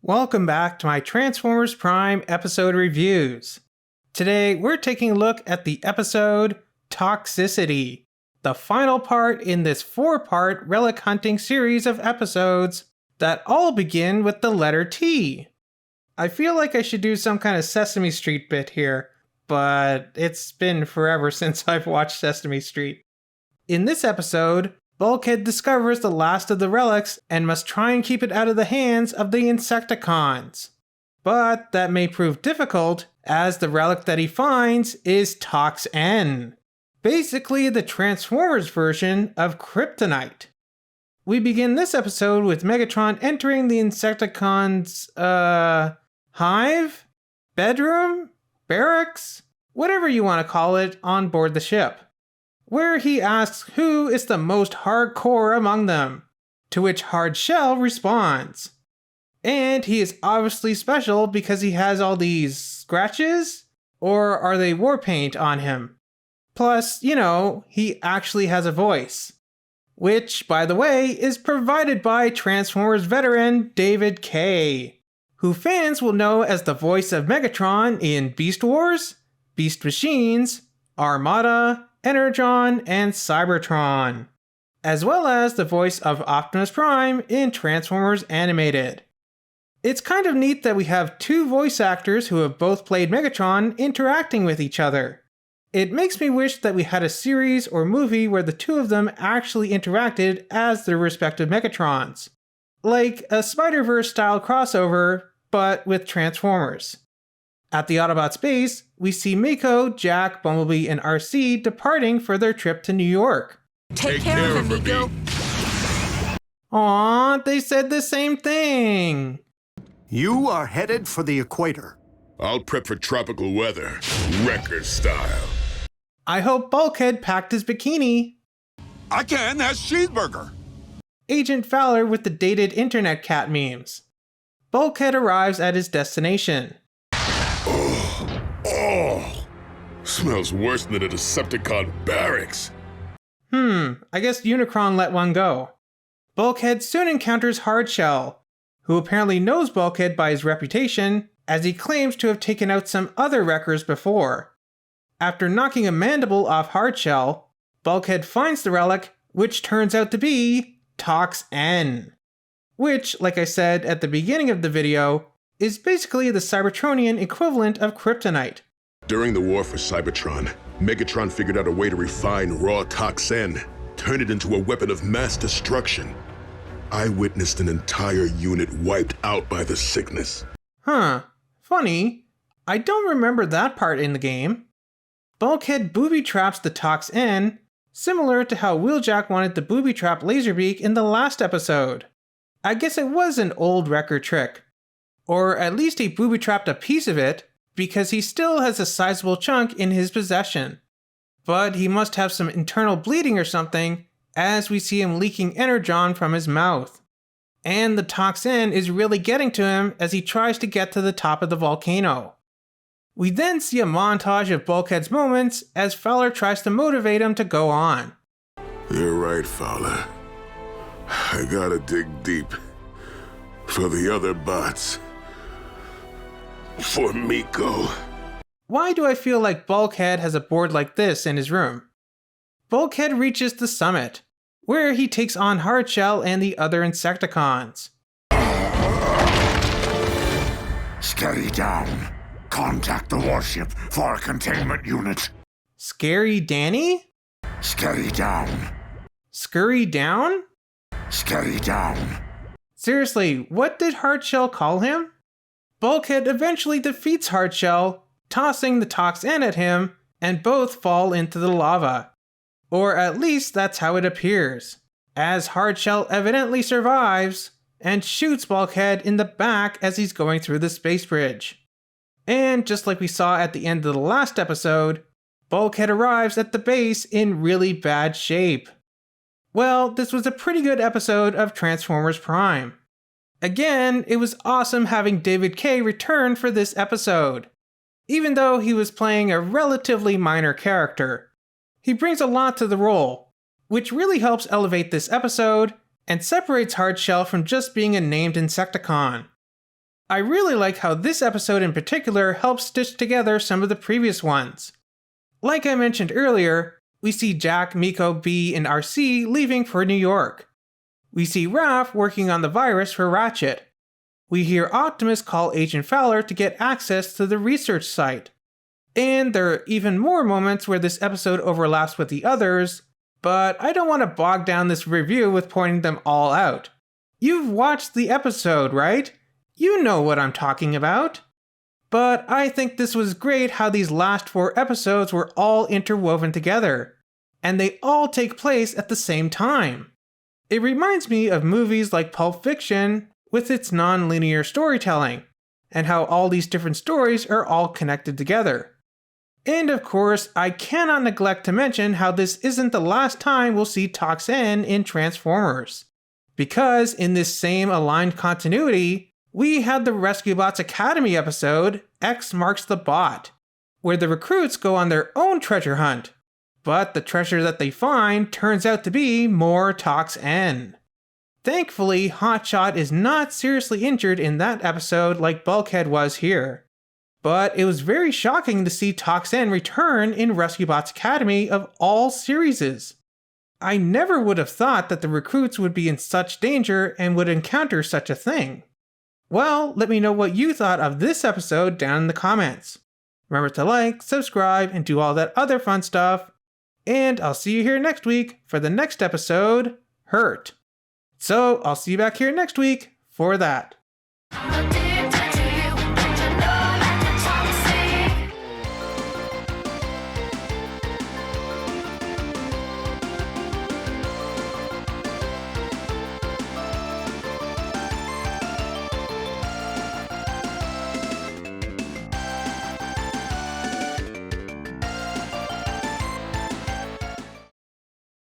Welcome back to my Transformers Prime episode reviews. Today we're taking a look at the episode Toxicity, the final part in this 4-part relic hunting series of episodes that all begin with the letter T. I feel like I should do some kind of Sesame Street bit here, but it's been forever since I've watched Sesame Street. In this episode, Bulkhead discovers the last of the relics and must try and keep it out of the hands of the Insecticons. But that may prove difficult, as the relic that he finds is Tox-En, basically the Transformers version of Kryptonite. We begin this episode with Megatron entering the Insecticons' hive? Bedroom? Barracks? Whatever you want to call it, on board the ship, where he asks who is the most hardcore among them, to which Hardshell responds. And he is obviously special because he has all these scratches? Or are they war paint on him? Plus, he actually has a voice. Which, by the way, is provided by Transformers veteran David Kaye, who fans will know as the voice of Megatron in Beast Wars, Beast Machines, Armada, Energon, and Cybertron, as well as the voice of Optimus Prime in Transformers Animated. It's kind of neat that we have two voice actors who have both played Megatron interacting with each other. It makes me wish that we had a series or movie where the two of them actually interacted as their respective Megatrons. Like a Spider-Verse style crossover, but with Transformers. At the Autobots base, we see Mako, Jack, Bumblebee, and RC departing for their trip to New York. Take care of him, Miko. Aww, they said the same thing. You are headed for the equator. I'll prep for tropical weather, wrecker style. I hope Bulkhead packed his bikini. I can, that's cheeseburger. Agent Fowler with the dated internet cat memes. Bulkhead arrives at his destination. Oh, smells worse than a Decepticon barracks. I guess Unicron let one go. Bulkhead soon encounters Hardshell, who apparently knows Bulkhead by his reputation, as he claims to have taken out some other wreckers before. After knocking a mandible off Hardshell, Bulkhead finds the relic, which turns out to be Tox-En. Which, like I said at the beginning of the video, is basically the Cybertronian equivalent of Kryptonite. During the war for Cybertron, Megatron figured out a way to refine raw Tox-En, turn it into a weapon of mass destruction. I witnessed an entire unit wiped out by the sickness. Funny. I don't remember that part in the game. Bulkhead booby-traps the Tox-En, similar to how Wheeljack wanted to booby-trap Laserbeak in the last episode. I guess it was an old wrecker trick. Or at least he booby-trapped a piece of it, because he still has a sizable chunk in his possession. But he must have some internal bleeding or something, as we see him leaking energon from his mouth. And the Tox-En is really getting to him as he tries to get to the top of the volcano. We then see a montage of Bulkhead's moments as Fowler tries to motivate him to go on. You're right, Fowler. I gotta dig deep. For the other bots. For Miko. Why do I feel like Bulkhead has a board like this in his room? Bulkhead reaches the summit, where he takes on Hardshell and the other Insecticons. Steady down. Contact the warship for a containment unit. Scary Danny? Steady down. Scurry down? Steady down. Seriously, what did Hardshell call him? Bulkhead eventually defeats Hardshell, tossing the Tox-En at him, and both fall into the lava. Or at least that's how it appears, as Hardshell evidently survives and shoots Bulkhead in the back as he's going through the space bridge. And just like we saw at the end of the last episode, Bulkhead arrives at the base in really bad shape. Well, this was a pretty good episode of Transformers Prime. Again, it was awesome having David Kaye return for this episode. Even though he was playing a relatively minor character, he brings a lot to the role, which really helps elevate this episode and separates Hardshell from just being a named Insecticon. I really like how this episode in particular helps stitch together some of the previous ones. Like I mentioned earlier, we see Jack, Miko, B, and RC leaving for New York. We see Raph working on the virus for Ratchet. We hear Optimus call Agent Fowler to get access to the research site. And there are even more moments where this episode overlaps with the others, but I don't want to bog down this review with pointing them all out. You've watched the episode, right? You know what I'm talking about. But I think this was great how these last 4 episodes were all interwoven together, and they all take place at the same time. It reminds me of movies like Pulp Fiction with its non-linear storytelling, and how all these different stories are all connected together. And of course, I cannot neglect to mention how this isn't the last time we'll see Tox-En in Transformers. Because in this same aligned continuity, we had the Rescue Bots Academy episode, X Marks the Bot, where the recruits go on their own treasure hunt, but the treasure that they find turns out to be more Tox-En. Thankfully, Hotshot is not seriously injured in that episode like Bulkhead was here. But it was very shocking to see Tox-En return in Rescue Bots Academy of all series. I never would have thought that the recruits would be in such danger and would encounter such a thing. Well, let me know what you thought of this episode down in the comments. Remember to like, subscribe, and do all that other fun stuff. And I'll see you here next week for the next episode, Hurt. So I'll see you back here next week for that.